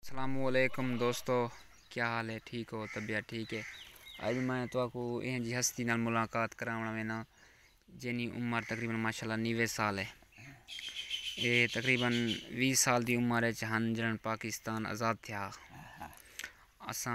अस्सलामुअलैकुम दोस्तों, क्या हाल है? ठीक हो? तबीयत ठीक है? अज मैं तो इन जी हस्ती नाल मुलाकात करावना वेना जिनी उम्र तकरीबन माशाल्लाह 90 साल है। ये तकरीबन 20 साल की उम्र हन जन पाकिस्तान आज़ाद थे। असा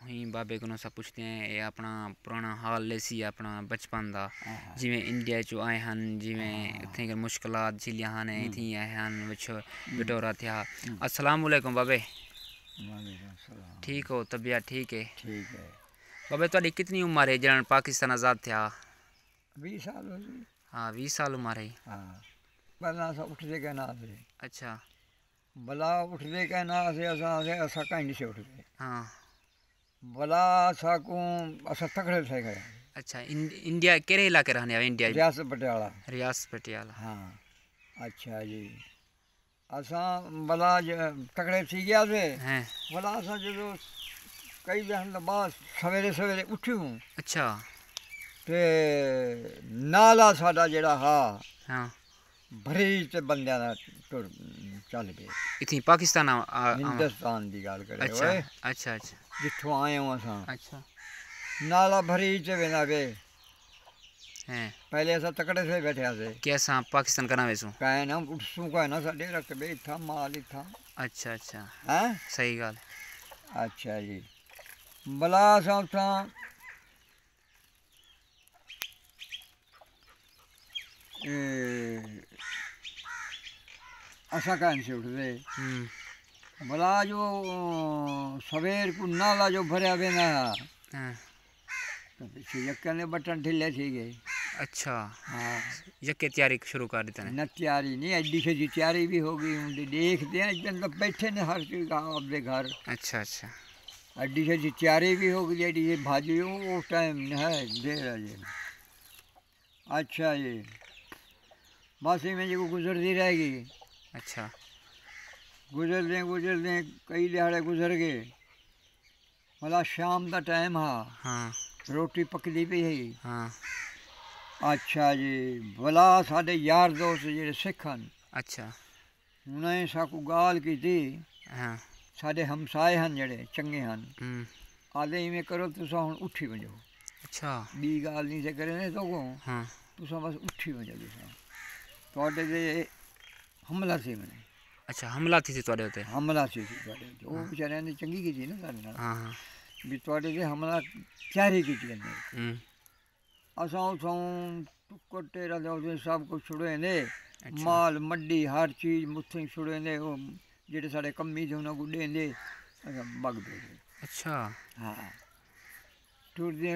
ही बाबे को सब पुछते हैं ये अपना पुराना हाल लेसी अपना बचपन का जिमें इंडिया चो आए हैं, जिमें इतनी मुश्किलात झीलिया हैं, इतनी आए हैं बिटोरा थे। अस्सलाम वालेकुम बाबे, ठीक हो? तबीयत ठीक है? ठीक है बाबे थोड़ी कितनी उम्र है जन पाकिस्तान आज़ाद थे? 20 साल हो गए। हाँ 20 साल उम्र है। हाँ बला सा उठते कहना से अच्छा बला उठते कहना से असा कहीं से उठते। हाँ बला सा को असा तकड़े थे गए। अच्छा इंडिया केरे इलाके रहने वाले? इंडिया रियासत पटियाला। रियासत पटियाला। हाँ अच्छा जी। असा बला तकड़े थी गया से हैं। बला असा जो कई दिन बाद सवेरे सवेरे उठूं। अच्छा ते नाला साडा जेड़ा हा हाँ भरी ते बंदियां दा टुर चल पे। इतनी पाकिस्तान हिंदुस्तान की गल करे अच्छा ओए अच्छा अच्छा जिथों आए हो असां अच्छा नाला भरी च वेंदा वे। हैं पहले असां तकड़े से बैठे से कैसा पाकिस्तान करना वैसू? कहे ना उठसूं कहे ना साडे रकबे इत्था माल इत्था। अच्छा अच्छा हैं सही गल। अच्छा जी। भला असां उत्थां असां कहे से उठदे। भला जो सवेर को नाला जो भरिया वेंदा हाँ तो पीछे यक्कन ने बटन ढिले थी गए। अच्छा हाँ यके तैयारी शुरू कर दी ने? न तैयारी नहीं एडी से जी तैयारी भी हो गई होंगी देखते हैं इधर तो बैठे ने हर चीज का अपने घर। अच्छा अच्छा एडी से जी तैयारी भी हो गई एडी से भाजी उस टाइम है देर है जी। अच्छा ये बस में जो गुजरती रहेगी। अच्छा गुजरते कई दिहाड़े गुजर गए। भला शाम का टाइम हा हाँ रोटी पकदी पई है। हाँ अच्छा जी भला साडे यार दोस्त जेड़े सिख हैं अच्छा उन्हें साकू गाल की थी। हाँ साडे हमसाए हैं जेड़े चंगे हैं आदे इवें करो तुसा हुण उठी वञो। अच्छा बी गाल नहीं से करे ने तो हाँ तुसा बस उठी वञो तुसा तुहाडे ते हमला सी मैंने। अच्छा हमला थी तुहाडे उते? हमला सी तुहाडे ते ओ बेचारे ने चंगी की थी ना साडे नाल हाँ हाँ भी तुहाडे ते हमला तैयारी की थी ने। असां उथों टुक्कर टेरा दे सब कुछ छुड़ेंदे माल मड्डी हर चीज़ मुत्थें छुड़ेंदे वो जेड़े साढ़े कम्मी थे उन्हें को देंदे असां बग पे। अच्छा हाँ टुरदे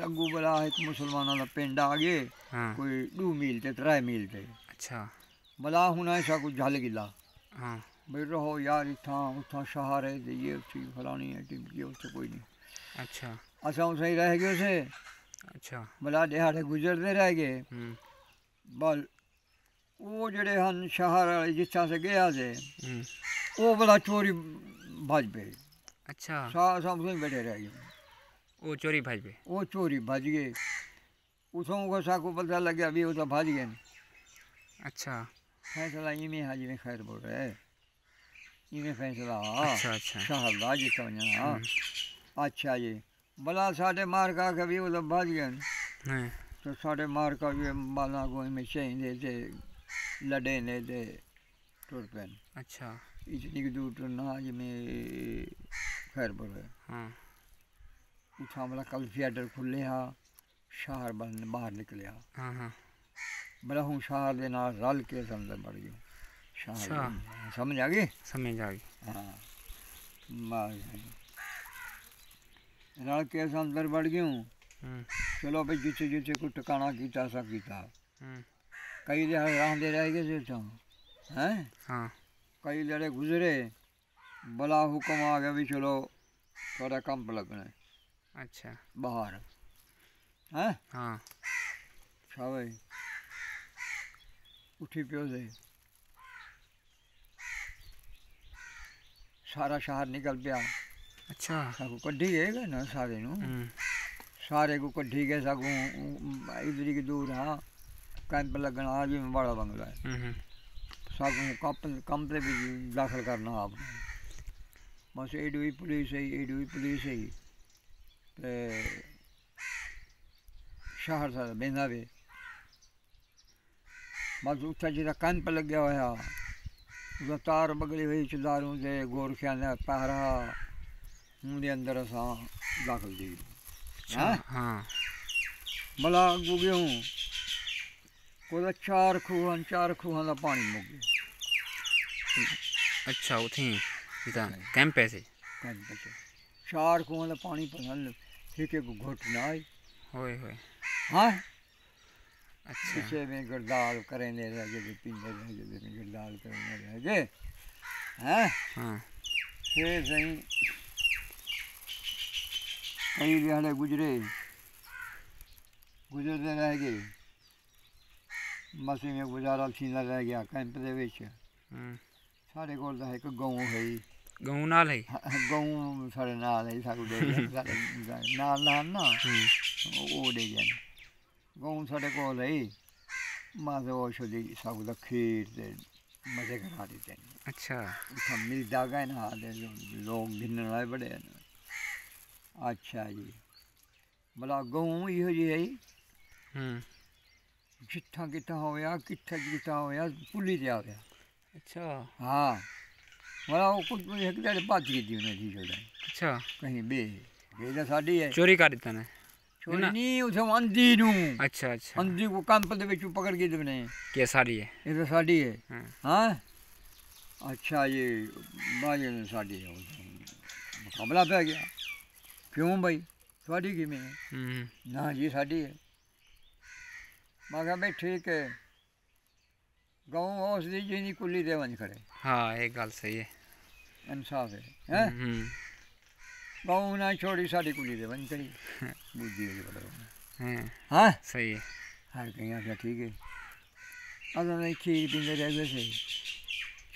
अगू बला एक मुसलमानों का पिंड आ गए। हाँ कोई 2 मील ते 3 मील ते अच्छा बला हुन ऐसा कुछ झल गिला हाँ भाई रहो यार इत्थां उत्थां शहर है ते ये चीज़ फलानी है टिमकी उत्थे कोई नहीं। अच्छा असां उत्थे ही रह गए से। अच्छा भला दिहाड़े गुजरते रह गए। बल वो जेड़े हैं शहर वाले जिथा से गया से वो बड़ा चोरी भज पे। अच्छा सब बैठे रह गए। वो चोरी भाज पे? वो चोरी भज गए उथों को साकू पता लग्या भी वो तो भज गए। अच्छा फैसला इवें हा जिवें खैर बोल रहे इवें फैसला अच्छा अच्छा शहर का जितना वजना। अच्छा जी भला साढ़े मार का भी वो तो भज गए तो साढ़े मार का भी बाला को में चाहिए थे लड़े ने ते टुर पे। अच्छा इतनी की दूर टुरना जिमें खैर बोले हाँ उठा भला कल थिएटर खुले हा शहर बाहर निकले हा। हाँ हाँ भला हूँ शहर के नाल रल के अंदर बढ़ गए शहर समझ आ गई? समझ आ गई। हाँ रल के अंदर बढ़ गयूँ। चलो भाई जिथे जिथे कोई ठिकाना किया सा किया कई दिहाड़े रहते रह गए थे हैं। हाँ कई दिहाड़े गुजरे भला हुक्म आ गया भी चलो थोड़ा कम पर लगना है अच्छा बाहर हैं। हाँ अच्छा भाई उठी पियो से सारा शहर निकल पिया। अच्छा साकू कड्ढी गए ना सारे नू सारे को कड्ढी गए साकू इधरी की दूर हाँ कैंप लगना आज भी बड़ा बंगला है साकू कम पे भी दाखिल करना आपने बस एडू ही पुलिस ही ते शहर सा बेंदा वे बस उत्थे जिहड़ा कैंप लग्या होया उसदा तार बगड़ी हुई चदारों दे गोरखियां दा पहरा उनके अंदर असां दाखिल थी अच्छा हाँ भला अगू गयूं कोई 4 खूहां का पानी मुक गया अच्छा उठी इता कैंप ऐसे कैंप च 4 खूहां का पानी पहल एक घुट ना आई होए होए हाँ अच्छा पीछे में गरदाल करेंगे रह गए पींदे रह गए गरदाल करेंगे रह गए हैं हाँ फिर सही कई दिहाड़े गुजरते रह गए बस में गुजारा थींदा रह गया कैंप दे विच साढ़े कोल तां इक गऊं है गऊं नाल है गऊं साढ़े नाल है साढ़े साढ़े नाल ना वो दे गए गऊं साढ़े कोल है बस वो छोड़ी सागू खीर ते मजे करा देते हैं अच्छा उत्थां मिलदा गै ना लोग गिनने वाले बड़े हैं अच्छा जी भला गऊं इहो जी है जित्थां कित्थां होया कित्थे कित्थां होया पुली ते आ गया अच्छा हाँ भला वो कुछ एक जड़े भज की उन्हें ठीक हो जाए अच्छा कहीं बे तो साड़ी है चोरी कर दिता ने चोरी नहीं उसे अंधी नू अच्छा अच्छा अंधी को कैंप दे विच पकड़ के देने के सारी है ये तो साड़ी है हाँ अच्छा ये बाजे ने साड़ी है मुकाबला पै गया क्यों भाई साड़ी कि में ना जी साड़ी है मैं कहा भाई ठीक है गाँव उस दी जी कुली दे वन खड़े हाँ एक गल सही है इंसाफ है हैं गाँव ना छोड़ी साड़ी कुली दे वन खड़ी बुद्धि है हाँ सही है हर कहीं आखिया ठीक है अगर नहीं खीर पींदे रह गए थे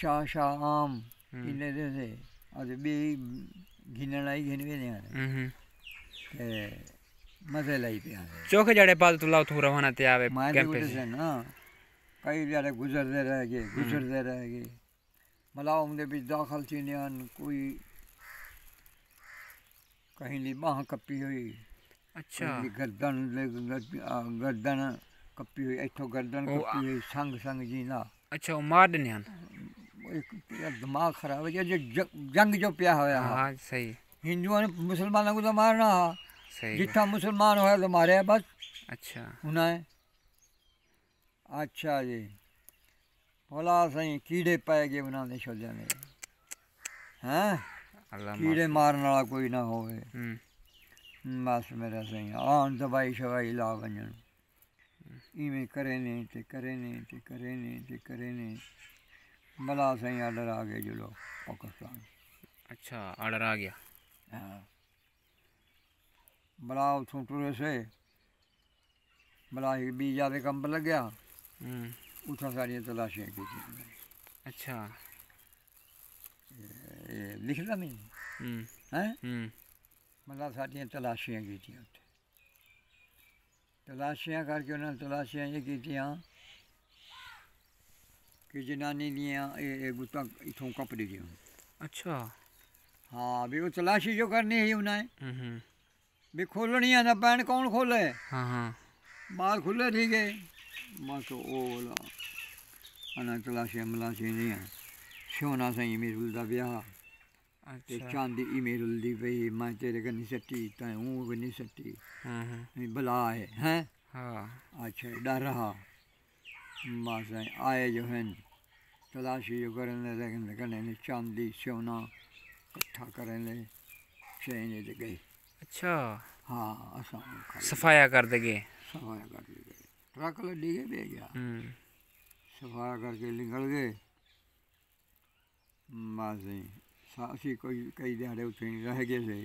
शाह शाह आम पींदे रहे थे अरे बी घिनण आई घिन भी नहीं मजे लाई पे चौके जड़े पाल तो लाओ तू रवाना ते आवे कैंप से ना कई जड़े गुजरते रह गए भला उनके बीच दाखिल थी कोई कहीं ली बाह कपी हुई अच्छा गर्दन कपी हुई इथों गर्दन कपी हुई संग संग जींदा अच्छा वो मार देने एक दिमाग खराब है जो जंग जो पिया होया हाँ सही हिंदुओं ने मुसलमानों को तो मारना सही जितना मुसलमान होया तो मारे बस अच्छा उन्हें अच्छा जी भला सही कीड़े पै गए उन्होंने छोलिया ने हैं कीड़े मारने वाला कोई ना होवे बस मेरा सही आन दवाई शवाई ला वजन इवें करे ने ते करे ने ते करे ने ते करे ने भला सही आर्डर आ गए जो लोग पाकिस्तान अच्छा आर्डर आ गया हाँ भला उतों टुरे से भला बी ज्यादा कंप लग गया उतना सारिया तलाशियां की अच्छा लिखदा मैं हैं मतलब सारिया तलाशियां की तलाशियां करके उन्होंने तलाशियां ये की कि जनानी दियाँ गुत्ता इथों कपड़ी दी अच्छा हाँ भी वो तलाशी जो करनी है उन्हें भी खोलनी है ना पैन कौन खोले हाँ हाँ बाल खुले ठीक है बस वो बोला अना तलाशियां मलाशियां नहीं है सोना सही मेरुल का ब्याह चांदी मेरुल दी पई मैं तेरे कन्नी सट्टी तैं हूँ कन्नी सट्टी भला है हैं हाँ अच्छा डर रहा बस आए जो हैं तलाशी जो करने कन्ने चांदी सोना इकट्ठा करने चैन दे गए अच्छा हाँ असा सफाया कर दे गए सफाया कर गए ट्रक लड्डी गए बे गया सफाया करके निकल गए बस असी कोई कई दिहाड़े उत्थे रह गए थे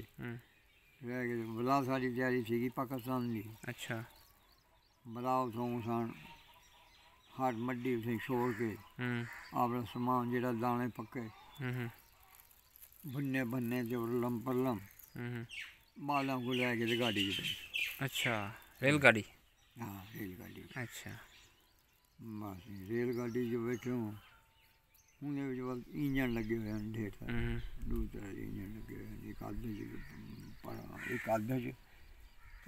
रह गए बला सारी तैयारी थी पाकिस्तान की अच्छा बला उतों सन हट मड्डी उसे छोड़ के अपना समान जेड़ा दाने पक्के बुन्ने बन्ने जो उरलम परलम माला को लैके गाड़ी अच्छा रेलगाड़ी हाँ रेलगाड़ी अच्छा बस रेलगाड़ी जो बैठे हूँ उन्हें इंजन लगे हुए हैं ढेर सारे दूर तरह इंजन आधे एक आधे च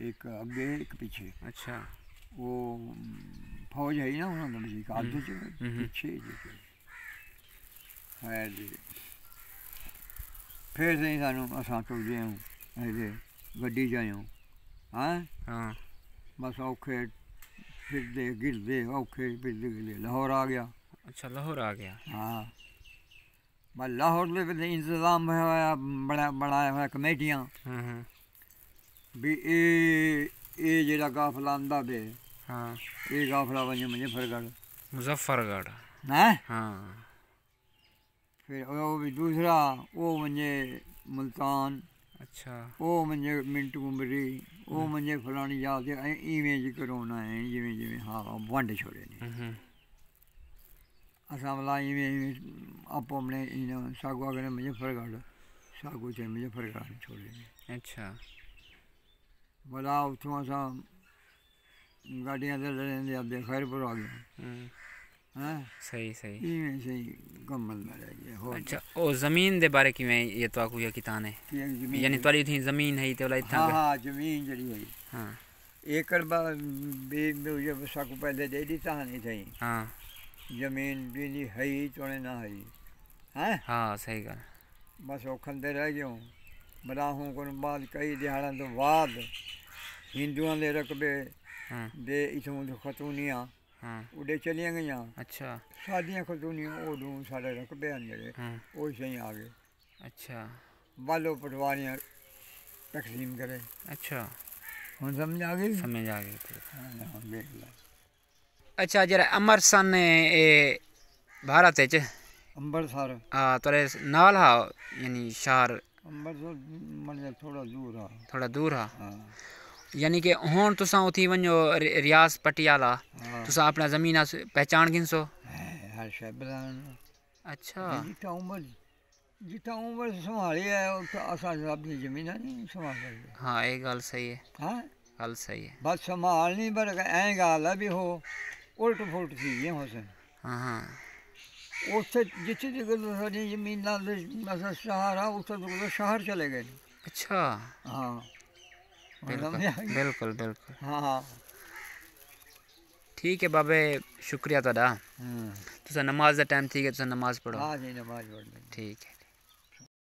एक अगे एक पीछे। अच्छा वो फौज है ना उन्होंने जी एक आधे च पीछे है जी। फिर नहीं सानू असां टुरदे हूँ ऐसे गड्डी च आए हाँ हाँ बस औखे फिरदे गिरदे औखे फिरदे गिरदे लाहौर आ गया। अच्छा लाहौर आ गया। हाँ बस लाहौर दे विच इंतजाम होया बनाया होया कमेटियां भी ये जेड़ा काफला आंदा पे हाँ ये काफला वञे मुजफ्फरगढ़ मुजफ्फरगढ़ हैं हाँ फिर वो भी दूसरा वो वञे मुल्तान अच्छा वो वञे मिंट उमरी वो वञे फलानी जात ऐं इवें ज करोना है जिवें जिवें हाँ वंड छोड़े ने असां भला इवें इवें आपो अपने सागो अगने मुजफ्फरगढ़ सागो चे मुजफ्फरगढ़ छोड़े ने। अच्छा भला उतों असां गाड़ियां ते लड़ेंदे अद्धे खैरपुर आ गए हैं सही सही इवें सही कम्मल में रह गए हो। अच्छा ओ ज़मीन दे बारे किवें ये तो आखू ये कितान है यानी तुम्हारी थी ज़मीन है ते वाला इतना हाँ हाँ जमीन जड़ी है हाँ एकड़ साकू पहले दे दी कहानी थी हाँ जमीन भी है ही तोड़े ना है हैं हाँ सही गल बस वो खंदे रह गए बराहूं को बाद कई दिहाड़ों तो बाद हिंदुओं के रकबे हाँ दे इथों तो खतूनियाँ हाँ उड़े चलिया गई अच्छा सादियाँ खतूनियाँ उदू साढ़े रकबे जड़े हाँ वो सही आ गए अच्छा बालो पटवारियाँ तकसीम करे। अच्छा हम समझ आ गई समझ आ गई हाँ देख ला। अच्छा जरा अमरसन ए भारत च अम्बरसर हाँ तोरे नाल हा यानी शहर अम्बरसर मतलब थोड़ा दूर हा हाँ यानी कि हुण तुसां उथी वञो रियास पटियाला हाँ तुसां अपना ज़मीन पहचान गिनसो हर शइ ॿुधाइणु अच्छा जितां उमिरि संभाली आहे असां अपनी ज़मीन नहीं संभाल सकते। हाँ ये गल सही है हाँ गल सही है बस संभालनी पर ऐं ॻाल्हि आहे भी हो उल्ट फुल्ट थी गए हुसन हाँ हाँ उत्थे जिथे जगह सारी जमीन असां शहर आहे उत्थे तो शहर चले गए। अच्छा हाँ बिल्कुल बिल्कुल बिल्कुल हाँ हाँ ठीक है बाबे शुक्रिया तुहाडा तुसां नमाज दा टाइम थी गया तुसां नमाज पढ़ो हाँ जी नमाज पढ़नी ठीक है।